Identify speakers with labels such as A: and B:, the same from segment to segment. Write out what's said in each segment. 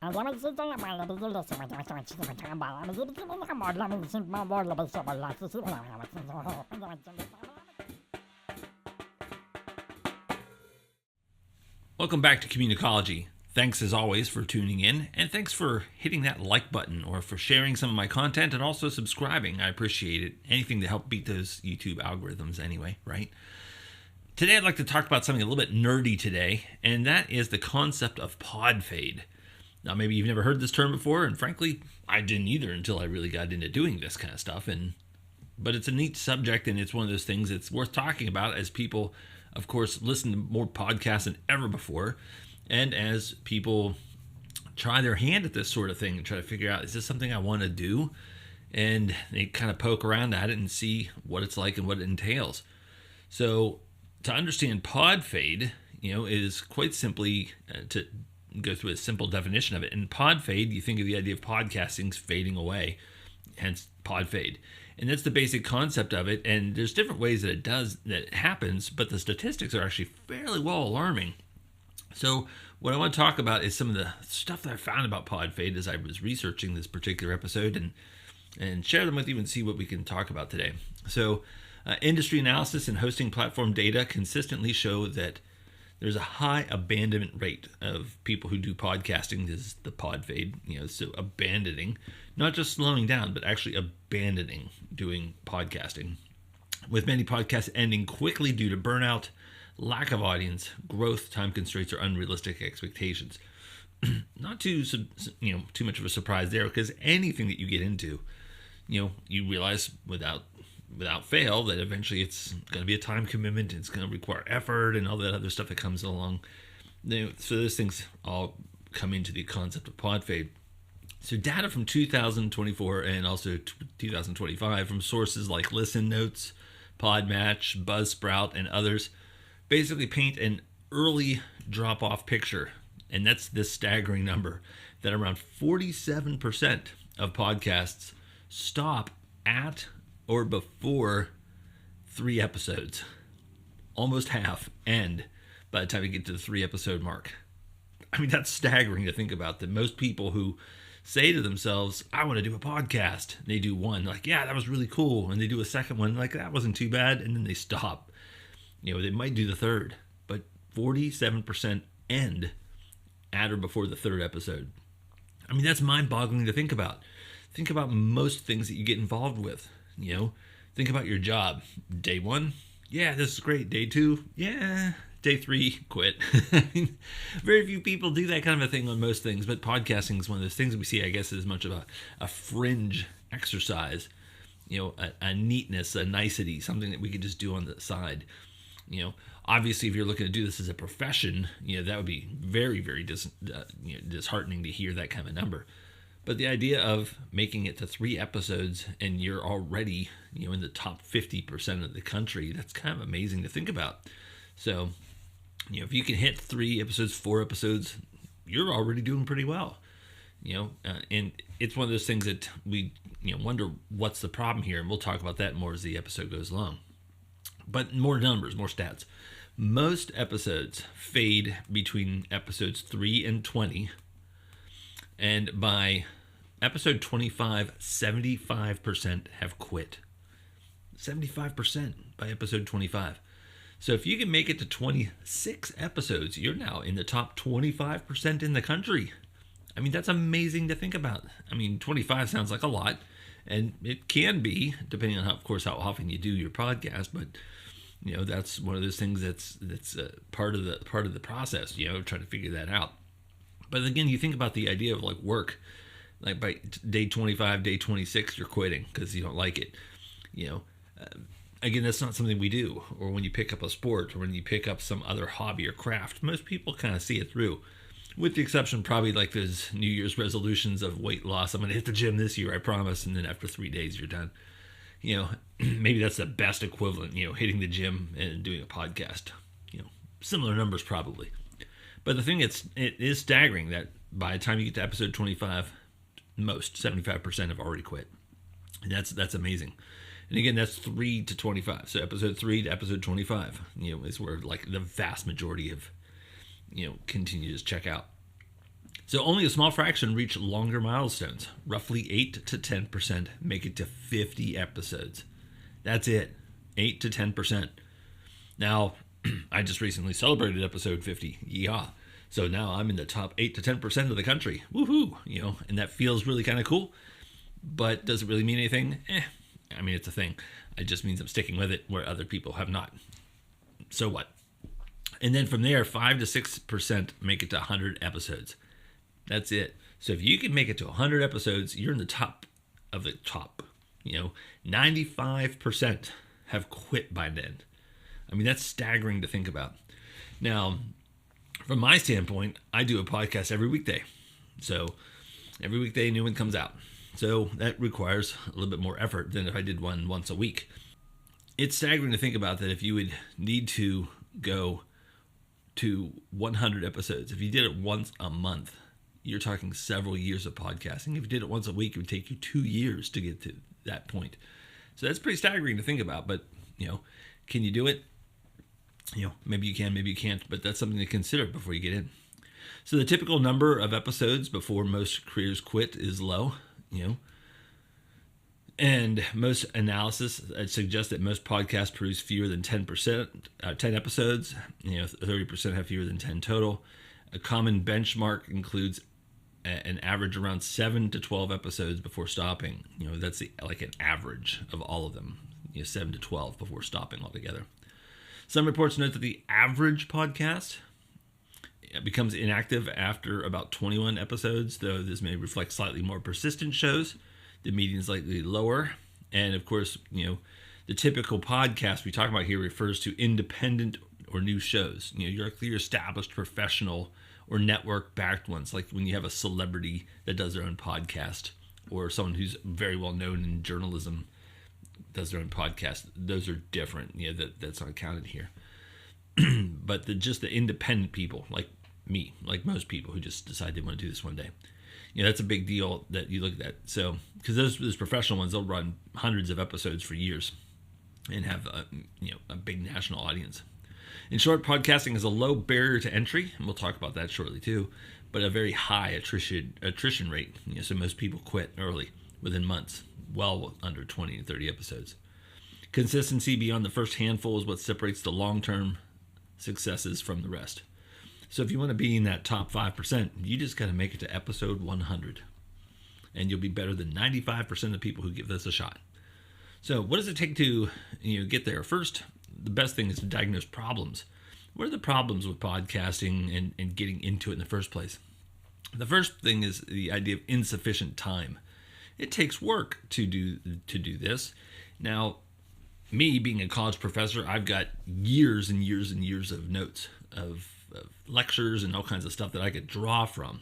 A: Welcome back to Communicology. Thanks as always for tuning in, and thanks for hitting that like button or for sharing some of my content and also subscribing. I appreciate it. Anything to help beat those YouTube algorithms anyway, right? Today I'd like to talk about something a little bit nerdy today, and that is the concept of Podfade. Now maybe you've never heard this term before, and frankly, I didn't either until I really got into doing this kind of stuff. But it's a neat subject, and it's one of those things that's worth talking about as people, of course, listen to more podcasts than ever before. And as people try their hand at this sort of thing and try to figure out, is this something I want to do? And they kind of poke around at it and see what it's like and what it entails. So to understand Podfade, is quite simply to go through a simple definition of it. In Podfade, you think of the idea of podcasting's fading away, hence Podfade. And that's the basic concept of it. And there's different ways that it happens, but the statistics are actually fairly well alarming. So what I want to talk about is some of the stuff that I found about Podfade as I was researching this particular episode and share them with you and see what we can talk about today. So industry analysis and hosting platform data consistently show that there's a high abandonment rate of people who do podcasting. This is the Podfade, so abandoning, not just slowing down, but actually abandoning doing podcasting, with many podcasts ending quickly due to burnout, lack of audience, growth, time constraints, or unrealistic expectations. Not too much of a surprise there, because anything that you get into, you realize without fail that eventually it's going to be a time commitment. It's going to require effort and all that other stuff that comes along. So those things all come into the concept of Podfade. So data from 2024 and also 2025 from sources like Listen Notes, Podmatch, Buzzsprout, and others basically paint an early drop-off picture. And that's this staggering number, that around 47% of podcasts stop at or before 3 episodes. Almost half end by the time you get to the 3 episode mark. I mean, that's staggering to think about, that most people who say to themselves, I want to do a podcast, they do one, like, yeah, that was really cool. And they do a second one, like, that wasn't too bad. And then they stop. They might do the third, but 47% end at or before the 3rd episode. I mean, that's mind-boggling to think about. Think about most things that you get involved with. Think about your job. Day 1, yeah, this is great. Day 2, yeah. Day 3, quit. I mean, very few people do that kind of a thing on most things, but podcasting is one of those things we see, I guess, as much of a fringe exercise, a neatness, a nicety, something that we could just do on the side. Obviously, if you're looking to do this as a profession, that would be very, very disheartening to hear that kind of number. But the idea of making it to 3 episodes and you're already, in the top 50% of the country, that's kind of amazing to think about. So, if you can hit 3 episodes, 4 episodes, you're already doing pretty well. And it's one of those things that we, wonder what's the problem here. And we'll talk about that more as the episode goes along. But more numbers, more stats. Most episodes fade between episodes 3 and 20. And by episode 25, 75% have quit. 75% by episode 25. So if you can make it to 26 episodes, you're now in the top 25% in the country. I mean, that's amazing to think about. I mean, 25 sounds like a lot, and it can be, depending on, how often you do your podcast. But that's one of those things that's part of the process. Trying to figure that out. But again, you think about the idea of like work, like by day 25, day 26, you're quitting because you don't like it. Again, that's not something we do. Or when you pick up a sport, or when you pick up some other hobby or craft, most people kind of see it through, with the exception probably like those New Year's resolutions of weight loss. I'm going to hit the gym this year, I promise. And then after 3 days, you're done. Maybe that's the best equivalent, hitting the gym and doing a podcast. Similar numbers probably. But the thing it is staggering that by the time you get to episode 25, most 75% have already quit. And that's amazing. And again, that's 3 to 25. So episode 3 to episode 25, is where like the vast majority of, continue to check out. So only a small fraction reach longer milestones. Roughly 8 to 10% make it to 50 episodes. That's it. 8 to 10%. Now, I just recently celebrated episode 50. Yeah. So now I'm in the top 8 to 10% of the country. Woohoo! And that feels really kind of cool. But does it really mean anything? I mean, it's a thing. It just means I'm sticking with it where other people have not. So what? And then from there, 5 to 6% make it to 100 episodes. That's it. So if you can make it to 100 episodes, you're in the top of the top. 95% have quit by then. I mean, that's staggering to think about. Now, from my standpoint, I do a podcast every weekday. So every weekday, a new one comes out. So that requires a little bit more effort than if I did one once a week. It's staggering to think about that if you would need to go to 100 episodes, if you did it once a month, you're talking several years of podcasting. If you did it once a week, it would take you 2 years to get to that point. So that's pretty staggering to think about. But, can you do it? Maybe you can, maybe you can't. But that's something to consider before you get in. So the typical number of episodes before most careers quit is low, And most analysis suggests that most podcasts produce fewer than 10 episodes. 30% have fewer than 10 total. A common benchmark includes an average around 7 to 12 episodes before stopping. That's like an average of all of them. 7 to 12 before stopping altogether. Some reports note that the average podcast becomes inactive after about 21 episodes, though this may reflect slightly more persistent shows. The median is likely lower. And of course, the typical podcast we talk about here refers to independent or new shows. Your clear established professional or network-backed ones, like when you have a celebrity that does their own podcast, or someone who's very well known in journalism does their own podcast. Those are different. That's not counted here. But just the independent people, like me, like most people who just decide they want to do this one day. That's a big deal that you look at that. So, because those professional ones, they'll run hundreds of episodes for years and have a big national audience. In short, podcasting is a low barrier to entry, and we'll talk about that shortly too, but a very high attrition rate. So most people quit early, within months, well under 20 to 30 episodes. Consistency beyond the first handful is what separates the long-term successes from the rest. So if you want to be in that top 5%, you just got to make it to episode 100. And you'll be better than 95% of people who give this a shot. So what does it take to get there? First, the best thing is to diagnose problems. What are the problems with podcasting and getting into it in the first place? The first thing is the idea of insufficient time. It takes work to do this. Now, me being a college professor, I've got years and years and years of notes of lectures and all kinds of stuff that I could draw from.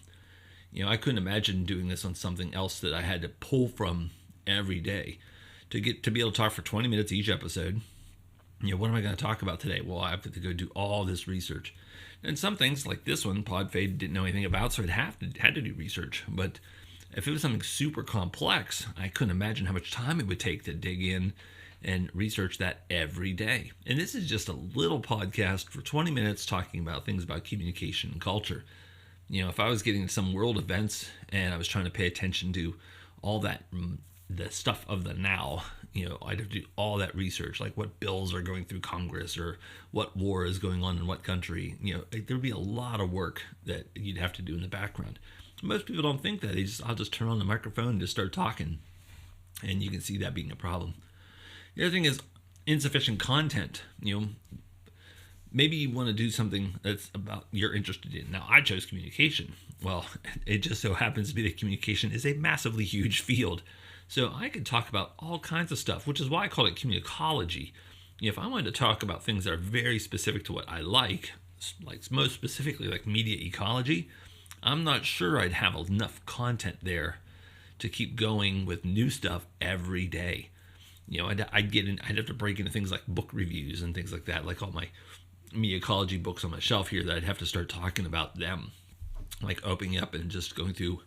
A: I couldn't imagine doing this on something else that I had to pull from every day. To be able to talk for 20 minutes each episode, what am I going to talk about today? Well, I have to go do all this research. And some things like this one, Podfade didn't know anything about, so it had to do research. But if it was something super complex, I couldn't imagine how much time it would take to dig in and research that every day. And this is just a little podcast for 20 minutes talking about things about communication and culture. If I was getting some world events and I was trying to pay attention to all that, the stuff of the now, I'd have to do all that research, like what bills are going through Congress or what war is going on in what country. There'd be a lot of work that you'd have to do in the background. Most people don't think that. I'll just turn on the microphone and just start talking. And you can see that being a problem. The other thing is insufficient content. Maybe you want to do something that's about you're interested in. Now, I chose communication. Well, it just so happens to be that communication is a massively huge field. So I could talk about all kinds of stuff, which is why I call it communicology. If I wanted to talk about things that are very specific to what I like most specifically like media ecology, I'm not sure I'd have enough content there to keep going with new stuff every day. I'd have to break into things like book reviews and things like that, like all my media ecology books on my shelf here that I'd have to start talking about them, like opening up and just going through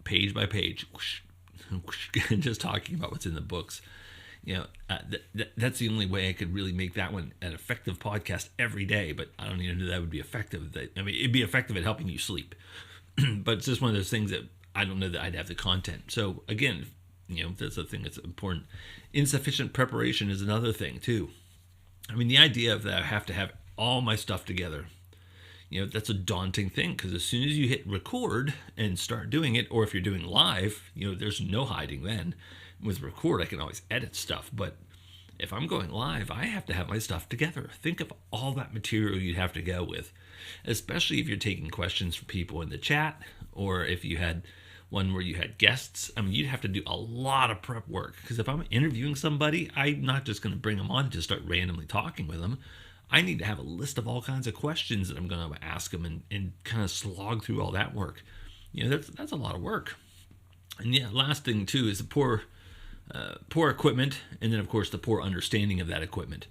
A: page by page and just talking about what's in the books. That's the only way I could really make that one an effective podcast every day, but I don't even know that would be effective. It'd be effective at helping you sleep. but it's just one of those things that I don't know that I'd have the content. So again, that's the thing that's important. Insufficient preparation is another thing too. I mean, the idea of that I have to have all my stuff together, that's a daunting thing, because as soon as you hit record and start doing it, or if you're doing live, there's no hiding then. With record, I can always edit stuff, but if I'm going live, I have to have my stuff together. Think of all that material you'd have to go with, especially if you're taking questions from people in the chat, or if you had one where you had guests. I mean, you'd have to do a lot of prep work, because if I'm interviewing somebody, I'm not just going to bring them on and just start randomly talking with them. I need to have a list of all kinds of questions that I'm going to ask them, and kind of slog through all that work. That's a lot of work. And yeah, last thing too is the poor equipment, and then of course the poor understanding of that equipment.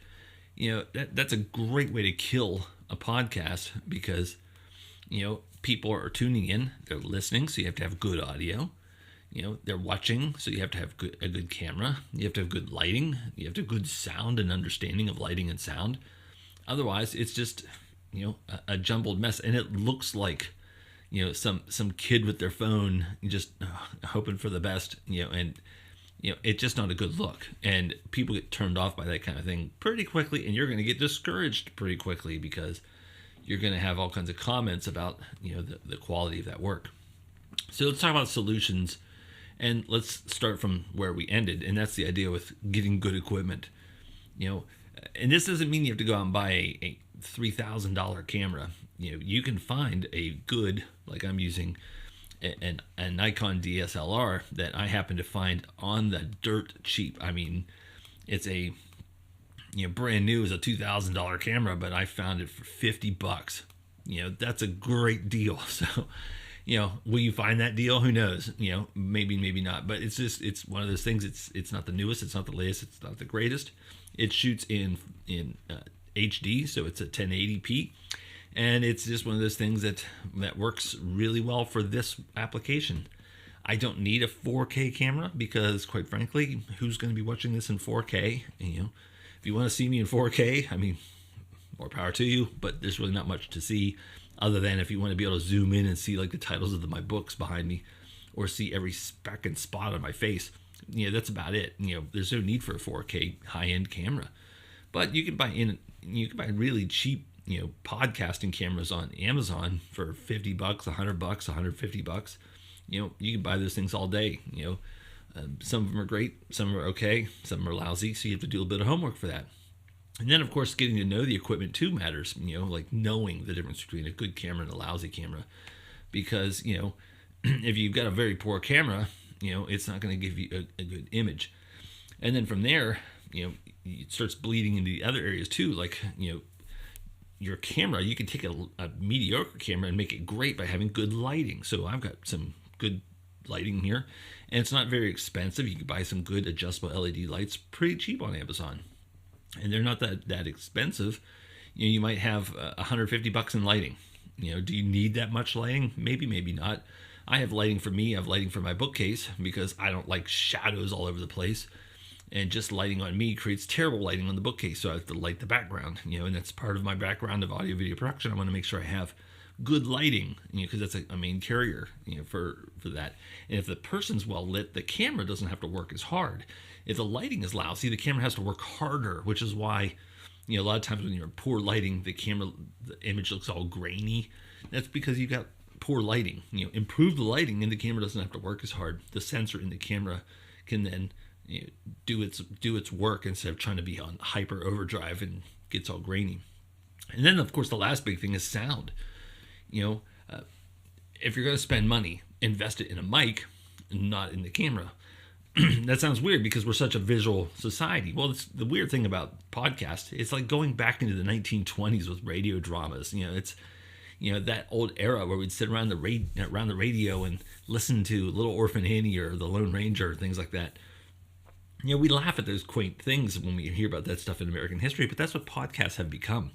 A: That's a great way to kill a podcast, because people are tuning in, they're listening, so you have to have good audio. They're watching, so you have to have a good camera, you have to have good lighting, you have to have good sound and understanding of lighting and sound. Otherwise, it's just a jumbled mess, and it looks like some kid with their phone just hoping for the best, and it's just not a good look, and people get turned off by that kind of thing pretty quickly, and you're going to get discouraged pretty quickly, because you're going to have all kinds of comments about the quality of that work. So let's talk about solutions, and let's start from where we ended, and that's the idea with getting good equipment. And this doesn't mean you have to go out and buy a $3,000 camera. You can find a good, like I'm using a Nikon DSLR that I happen to find on the dirt cheap. I mean, it's a brand new is a $2,000 camera, but I found it for $50. That's a great deal. So, will you find that deal? Who knows? Maybe not. But it's one of those things. It's not the newest. It's not the latest. It's not the greatest. It shoots in HD, so it's a 1080p. And it's just one of those things that works really well for this application. I don't need a 4K camera, because, quite frankly, who's going to be watching this in 4K? If you want to see me in 4K, I mean, more power to you, but there's really not much to see, other than if you want to be able to zoom in and see like the titles of my books behind me, or see every speck and spot on my face. That's about it. There's no need for a 4K high-end camera. But you can buy really cheap podcasting cameras on Amazon for $50, $100, $150. You can buy those things all day. Some of them are great, some are okay, some are lousy, so you have to do a bit of homework for that. And then, of course, getting to know the equipment too matters. Like knowing the difference between a good camera and a lousy camera, because if you've got a very poor camera, it's not going to give you a good image. And then from there, it starts bleeding into the other areas too, like your camera. You can take a mediocre camera and make it great by having good lighting. So I've got some good lighting here, and it's not very expensive. You can buy some good adjustable LED lights pretty cheap on Amazon, and they're not that expensive. You might have $150 in lighting. Do you need that much lighting? Maybe not. I have lighting for me. I have lighting for my bookcase, because I don't like shadows all over the place. And just lighting on me creates terrible lighting on the bookcase, so I have to light the background, and that's part of my background of audio video production. I want to make sure I have good lighting, because that's a main carrier, for that. And if the person's well lit, the camera doesn't have to work as hard. If the lighting is lousy, the camera has to work harder, which is why, a lot of times when you're in poor lighting, the image looks all grainy. That's because you've got poor lighting. Improve the lighting, and the camera doesn't have to work as hard. The sensor in the camera can then do its work, instead of trying to be on hyper overdrive and gets all grainy. And then, of course, the last big thing is sound. If you're going to spend money, invest it in a mic, not in the camera. That sounds weird, because we're such a visual society. Well, it's the weird thing about podcasts. It's like going back into the 1920s with radio dramas. It's that old era where we'd sit around the radio and listen to Little Orphan Annie or The Lone Ranger, things like that. We laugh at those quaint things when we hear about that stuff in American history, but that's what podcasts have become.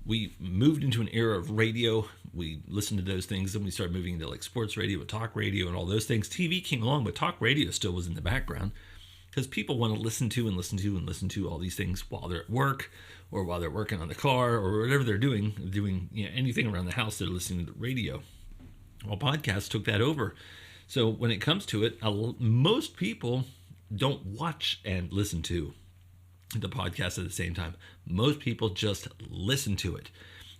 A: We moved into an era of radio. We listened to those things, and we started moving into like sports radio, talk radio, and all those things. TV came along, but talk radio still was in the background, because people want to listen to all these things while they're at work, or while they're working on the car, or whatever they're doing anything around the house. They're listening to the radio. Well, podcasts took that over. So when it comes to it, most people don't watch and listen to the podcast at the same time. Most people just listen to it.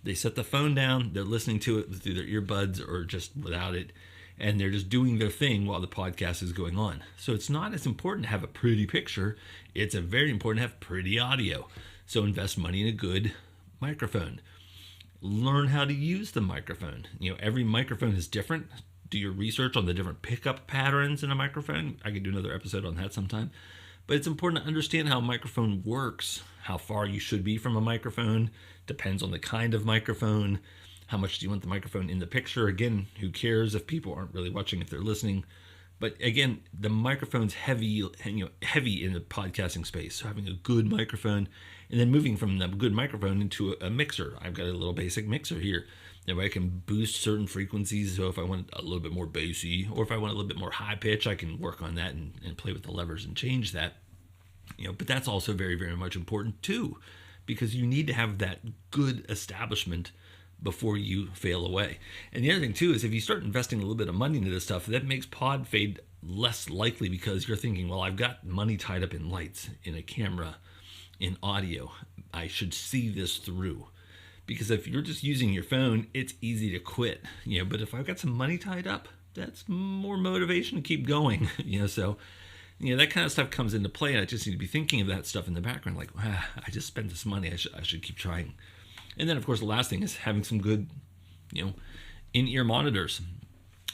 A: They set the phone down, they're listening to it through their earbuds or just without it, and they're just doing their thing while the podcast is going on. So it's not as important to have a pretty picture, it's very important to have pretty audio. So invest money in a good microphone. Learn how to use the microphone. Every microphone is different. Do your research on the different pickup patterns in a microphone. I could do another episode on that sometime. But it's important to understand how a microphone works, how far you should be from a microphone. Depends on the kind of microphone. How much do you want the microphone in the picture? Again, who cares if people aren't really watching, if they're listening? But again, the microphone's heavy in the podcasting space. So having a good microphone, and then moving from the good microphone into a mixer. I've got a little basic mixer here. That way I can boost certain frequencies. So if I want a little bit more bassy, or if I want a little bit more high pitch, I can work on that and play with the levers and change that. But that's also very, very much important too, because you need to have that good establishment before you fail away. And the other thing too is if you start investing a little bit of money into this stuff, that makes Podfade less likely, because you're thinking, well, I've got money tied up in lights, in a camera, in audio. I should see this through. Because if you're just using your phone, it's easy to quit. But if I've got some money tied up, that's more motivation to keep going. So that kind of stuff comes into play, and I just need to be thinking of that stuff in the background, like, I just spent this money, I should keep trying. And then, of course, the last thing is having some good, in-ear monitors.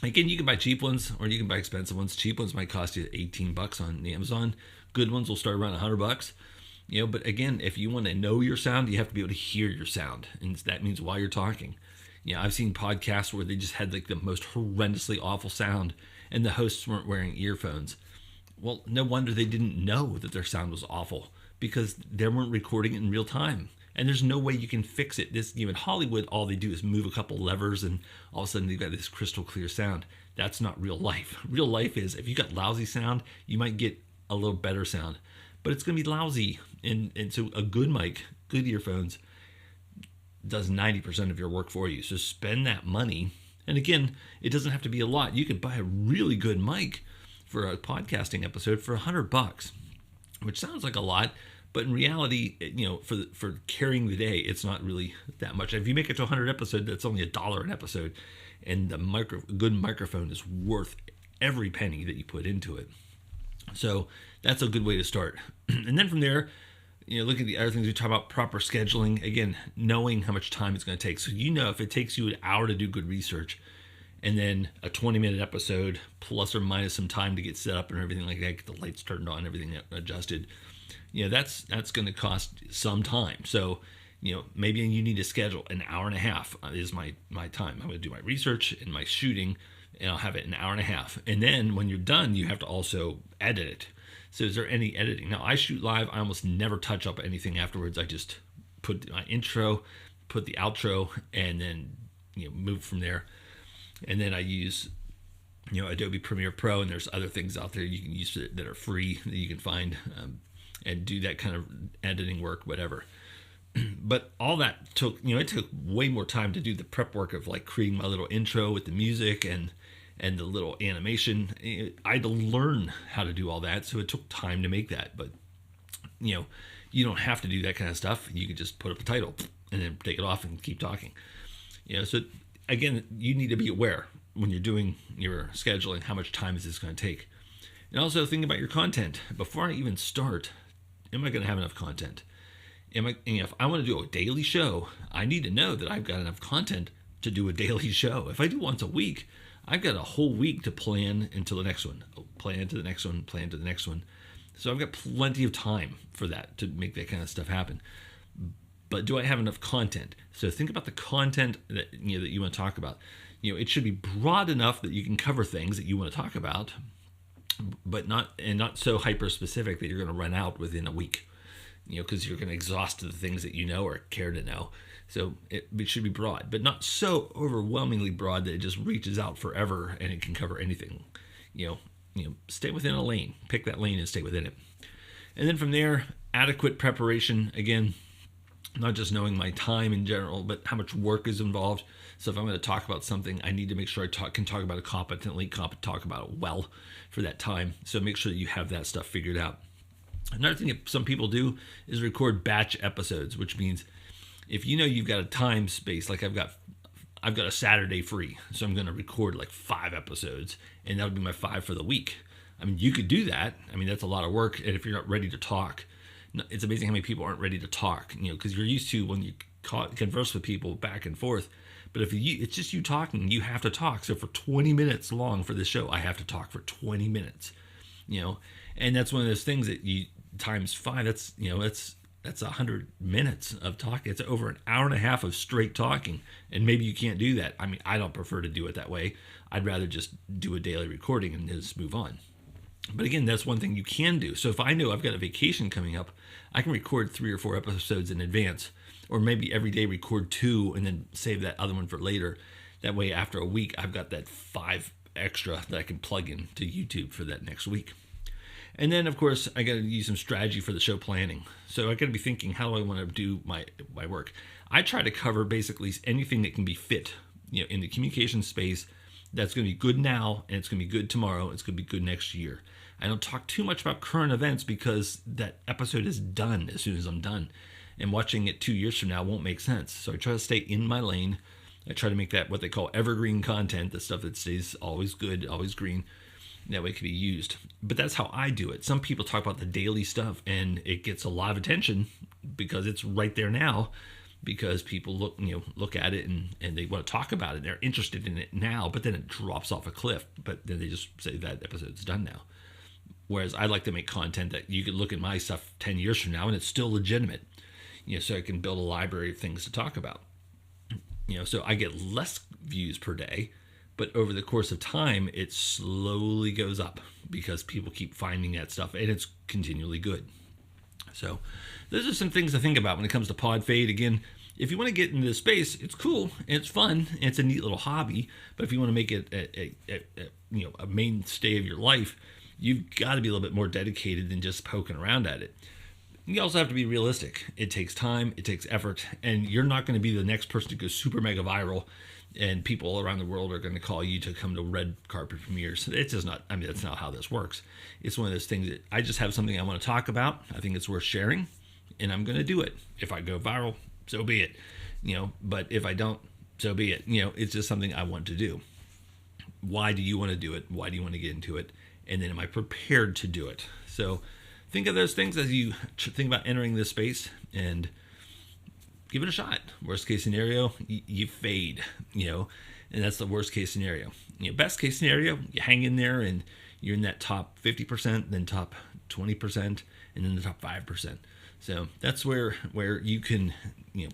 A: Again, you can buy cheap ones or you can buy expensive ones. Cheap ones might cost you $18 on Amazon. Good ones will start around $100. But again, if you want to know your sound, you have to be able to hear your sound, and that means while you're talking. I've seen podcasts where they just had like the most horrendously awful sound, and the hosts weren't wearing earphones. Well, no wonder they didn't know that their sound was awful, because they weren't recording it in real time. And there's no way you can fix it. In Hollywood, all they do is move a couple levers, and all of a sudden they've got this crystal clear sound. That's not real life. Real life is, if you got lousy sound, you might get a little better sound, but it's going to be lousy. And so a good mic, good earphones, does 90% of your work for you. So spend that money. And again, it doesn't have to be a lot. You could buy a really good mic for a podcasting episode for $100, which sounds like a lot, but in reality, for carrying the day, it's not really that much. If you make it to 100 episodes, that's only $1 an episode, and the good microphone is worth every penny that you put into it. So that's a good way to start. And then from there, look at the other things we talk about: proper scheduling. Again, knowing how much time it's going to take. So if it takes you an hour to do good research, and then a 20-minute episode plus or minus some time to get set up and everything like that, get the lights turned on, everything adjusted, that's going to cost some time. So maybe you need to schedule an hour and a half is my time. I'm going to do my research and my shooting, and I'll have it an hour and a half. And then when you're done, you have to also edit it. So is there any editing? Now, I shoot live. I almost never touch up anything afterwards. I just put my intro, put the outro, and then move from there. And then I use Adobe Premiere Pro, and there's other things out there you can use that are free that you can find, and do that kind of editing work, whatever. But all that took it took way more time to do the prep work of like creating my little intro with the music and the little animation. I had to learn how to do all that, so it took time to make that. But you don't have to do that kind of stuff. You can just put up a title and then take it off and keep talking. So again, you need to be aware when you're doing your scheduling, how much time is this going to take? And also think about your content. Before I even start, am I going to have enough content? If I want to do a daily show, I need to know that I've got enough content to do a daily show. If I do once a week, I've got a whole week to plan until the next one, plan to the next one, plan to the next one. So I've got plenty of time for that, to make that kind of stuff happen. But do I have enough content? So think about the content that that you want to talk about. It should be broad enough that you can cover things that you want to talk about, but not so hyper specific that you're going to run out within a week. Because you're going to exhaust the things that or care to know. So it should be broad, but not so overwhelmingly broad that it just reaches out forever and it can cover anything. Stay within a lane. Pick that lane and stay within it. And then from there, adequate preparation. Again, not just knowing my time in general, but how much work is involved. So if I'm going to talk about something, I need to make sure I can talk about it competently, talk about it well for that time. So make sure that you have that stuff figured out. Another thing that some people do is record batch episodes, which means if you know you've got a time space, like I've got a Saturday free, so I'm going to record like 5 episodes, and that'll be my 5 for the week. I mean, you could do that. I mean, that's a lot of work, and if you're not ready to talk, it's amazing how many people aren't ready to talk. Because you're used to when you converse with people back and forth. But if it's just you talking, you have to talk. So for 20 minutes long for this show, I have to talk for 20 minutes. And that's one of those things that you times 5. That's 100 minutes of talking. It's over an hour and a half of straight talking. And maybe you can't do that. I mean, I don't prefer to do it that way. I'd rather just do a daily recording and just move on. But again, that's one thing you can do. So if I know I've got a vacation coming up, I can record 3 or 4 episodes in advance, or maybe every day record 2 and then save that other one for later. That way, after a week, I've got that 5 extra that I can plug in to YouTube for that next week. And then, of course, I got to use some strategy for the show planning. So I got to be thinking, how do I want to do my work? I try to cover basically anything that can be fit, in the communication space. That's going to be good now, and it's going to be good tomorrow. It's going to be good next year. I don't talk too much about current events because that episode is done as soon as I'm done. And watching it 2 years from now won't make sense. So I try to stay in my lane. I try to make that what they call evergreen content, the stuff that stays always good, always green. That way it can be used. But that's how I do it. Some people talk about the daily stuff, and it gets a lot of attention because it's right there now. Because people look at it and they want to talk about it. They're interested in it now, but then it drops off a cliff. But then they just say that episode's done now. Whereas I like to make content that you could look at my stuff 10 years from now and it's still legitimate. So I can build a library of things to talk about. So I get less views per day, but over the course of time, it slowly goes up because people keep finding that stuff and it's continually good. So those are some things to think about when it comes to Podfade. Again, if you want to get into this space, it's cool, it's fun, it's a neat little hobby. But if you want to make it a mainstay of your life, you've got to be a little bit more dedicated than just poking around at it. You also have to be realistic. It takes time, it takes effort, and you're not going to be the next person to go super mega viral and people all around the world are going to call you to come to red carpet premieres. It's just not, that's not how this works. It's one of those things that I just have something I want to talk about. I think it's worth sharing, and I'm going to do it. If I go viral, so be it. But if I don't, so be it. It's just something I want to do. Why do you want to do it? Why do you want to get into it? And then am I prepared to do it? So think of those things as you think about entering this space and give it a shot. Worst case scenario, you fade, and that's the worst case scenario. Best case scenario, you hang in there and you're in that top 50%, then top 20%, and then the top 5%. So that's where you can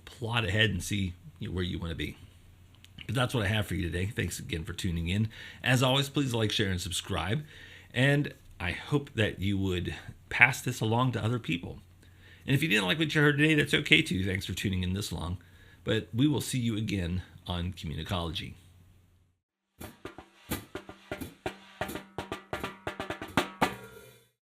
A: plot ahead and see where you want to be. But that's what I have for you today. Thanks again for tuning in. As always, please like, share, and subscribe. And I hope that you would pass this along to other people. And if you didn't like what you heard today, that's okay too. Thanks for tuning in this long. But we will see you again on Communicology.